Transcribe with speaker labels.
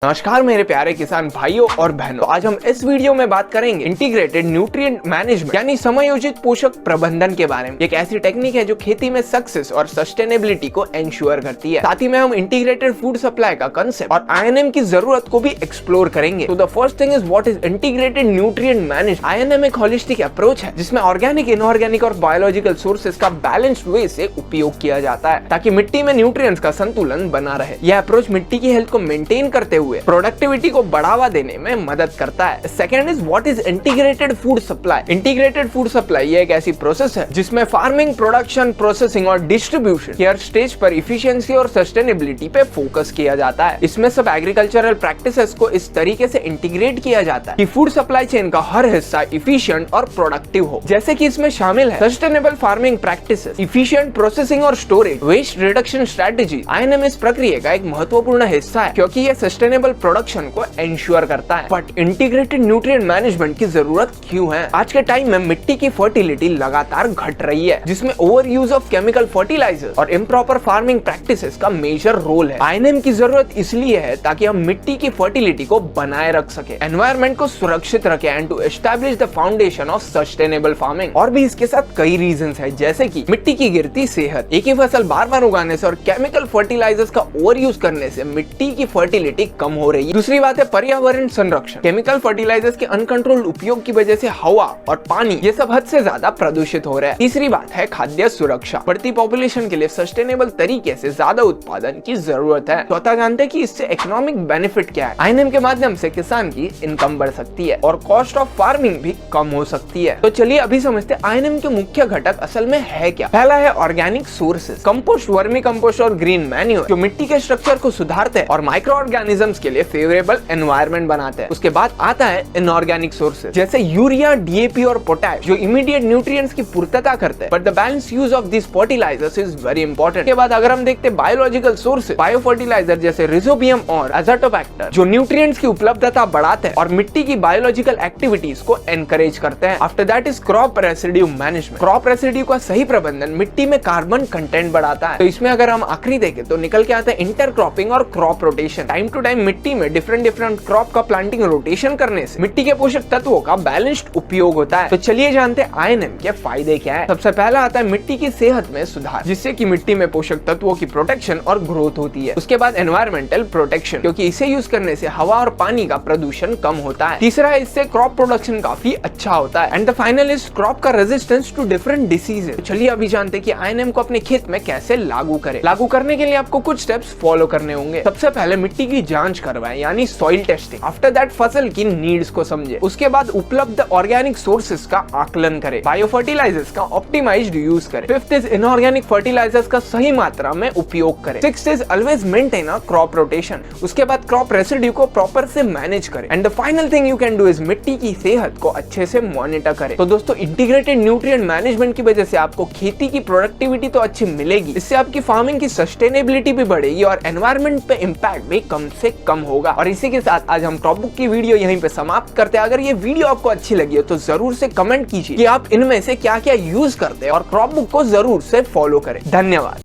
Speaker 1: नमस्कार मेरे प्यारे किसान भाइयों और बहनों। आज हम इस वीडियो में बात करेंगे इंटीग्रेटेड न्यूट्रिएंट मैनेजमेंट यानी समयोजित पोषक प्रबंधन के बारे में। एक ऐसी टेक्निक है जो खेती में सक्सेस और सस्टेनेबिलिटी को एंश्योर करती है। साथ ही में हम इंटीग्रेटेड फूड सप्लाई का कंसेप्ट और आईएनएम की जरूरत को भी एक्सप्लोर करेंगे। तो the first thing is what is integrated nutrient management. INM एक होलिस्टिक अप्रोच है जिसमें ऑर्गेनिक, इनऑर्गेनिक और बायोलॉजिकल सोर्सेज का बैलेंस्ड वे से उपयोग किया जाता है ताकि मिट्टी में न्यूट्रिएंट्स का संतुलन बना रहे। यह अप्रोच मिट्टी की हेल्थ को मेंटेन करते हुए प्रोडक्टिविटी को बढ़ावा देने में मदद करता है। Second is what is integrated food supply. Integrated food supply ये एक ऐसी प्रोसेस है जिसमें फार्मिंग, प्रोडक्शन, प्रोसेसिंग और डिस्ट्रीब्यूशन के हर स्टेज पर इफिशिएंसी और सस्टेनेबिलिटी पे फोकस किया जाता है। इसमें सब एग्रीकल्चरल प्रैक्टिसेस को इस तरीके से इंटीग्रेट किया जाता है कि फूड सप्लाई चेन का हर हिस्सा इफिशिएंट और प्रोडक्टिव हो। जैसे कि इसमें शामिल है sustainable farming practices, efficient processing और storage, waste reduction strategy. INM इस प्रक्रिया का एक महत्वपूर्ण हिस्सा है क्योंकि यह सस्टेनेबल प्रोडक्शन को एंश्योर करता है। बट इंटीग्रेटेड न्यूट्रिएंट मैनेजमेंट की जरूरत क्यों है? आज के टाइम में मिट्टी की फर्टिलिटी लगातार घट रही है जिसमें over use of chemical fertilizers और इम्प्रॉपर फार्मिंग प्रैक्टिसेस का मेजर रोल है। आईएनएम की जरूरत इसलिए है ताकि हम मिट्टी की फर्टिलिटी को बनाए रख सके, एनवायरमेंट को सुरक्षित रखें and to establish the foundation of sustainable farming. और भी इसके साथ कई रीजंस है जैसे कि मिट्टी की गिरती सेहत, एक ही फसल बार बार उगाने से और केमिकल फर्टिलाइजर्स का ओवर यूज करने से मिट्टी की फर्टिलिटी कम हो रही है। दूसरी बात है पर्यावरण संरक्षण। केमिकल फर्टिलाइजर्स के अनकंट्रोल्ड उपयोग की वजह से हवा और पानी ये सब हद से ज्यादा प्रदूषित हो रहा है। तीसरी बात है खाद्य सुरक्षा। बढ़ती पॉपुलेशन के लिए सस्टेनेबल तरीके से ज्यादा उत्पादन की जरूरत है। चौथा जानते हैं कि इससे इकोनॉमिक बेनिफिट क्या है। आईएनएम के माध्यम से किसान की इनकम बढ़ सकती है और कॉस्ट ऑफ फार्मिंग भी कम हो सकती है। तो चलिए अभी समझते हैं आईएनएम के मुख्य घटक असल में है क्या। पहला है organic sources, compost, vermi compost और ग्रीन मैन्योर जो मिट्टी के स्ट्रक्चर को सुधारते हैं और माइक्रो ऑर्गेनिजम्स के लिए फेवरेबल एनवायरनमेंट बनाते हैं। उसके बाद आता है इनऑर्गेनिक सोर्सेज जैसे यूरिया, डीएपी और पोटैश जो इमीडिएट न्यूट्रिएंट्स की पूर्तता करते हैं। But the balance use of this fertilizers is very important. के बाद अगर हम देखते हैं बायोलॉजिकल सोर्सेज, बायो फर्टिलाइजर जैसे रिजोबियम और एज़ोटोबैक्टर जो न्यूट्रिएंट्स की उपलब्धता बढ़ाते हैं और मिट्टी की बायोलॉजिकल एक्टिविटीज को एनकरेज करते हैं। After that is crop residue management. Crop residue का सही प्रबंधन मिट्टी में कार्बन कंटेंट बढ़ाता है। तो इसमें अगर हम आखिरी देखें तो निकल के आता है इंटरक्रॉपिंग और crop rotation. Time to time मिट्टी में डिफरेंट क्रॉप का प्लांटिंग रोटेशन करने से मिट्टी के पोषक तत्वों का बैलेंस्ड उपयोग होता है। तो चलिए जानते हैं आईएनएम के फायदे क्या है। सबसे पहला आता है मिट्टी की सेहत में सुधार जिससे कि मिट्टी में पोषक तत्वों की प्रोटेक्शन और ग्रोथ होती है। उसके बाद एनवायरमेंटल प्रोटेक्शन क्योंकि इसे यूज करने से हवा और पानी का प्रदूषण कम होता है। तीसरा है इससे क्रॉप प्रोडक्शन काफी अच्छा होता है। And the final is crop का रेजिस्टेंस टू डिफरेंट डिसीजेस। तो चलिए अभी जानते हैं कि आईएनएम को अपने खेत में कैसे लागू करें। लागू करने के लिए आपको कुछ स्टेप्स फॉलो करने होंगे। सबसे पहले मिट्टी की जांच करवाएं यानी सॉइल टेस्टिंग। आफ्टर दैट फसल की नीड्स को समझे। उसके बाद उपलब्ध ऑर्गेनिक सोर्सेज का आकलन करें। बायो फर्टिलाइजर्स का ऑप्टिमाइज्ड यूज करें। फिफ्थ इज इनऑर्गेनिक फर्टिलाइजर्स का सही मात्रा में उपयोग करें। Sixth is always maintain a crop rotation. उसके बाद क्रॉप रेसिड्यू को प्रॉपर से मैनेज करें। And the final thing you can do is मिट्टी की सेहत को अच्छे से मॉनिटर करें। तो दोस्तों इंटीग्रेटेड न्यूट्रिएंट मैनेजमेंट की वजह से आपको खेती की प्रोडक्टिविटी तो अच्छी मिलेगी, इससे आपकी फार्मिंग की सस्टेनेबिलिटी भी बढ़ेगी और एनवायरमेंट पे इम्पैक्ट भी कम से कम होगा। और इसी के साथ आज हम क्रॉप बुक की वीडियो यहीं पे समाप्त करते हैं। अगर ये वीडियो आपको अच्छी लगी हो तो जरूर से कमेंट कीजिए कि आप इनमें से क्या क्या यूज करते हैं और क्रॉप बुक को जरूर से फॉलो करें। धन्यवाद।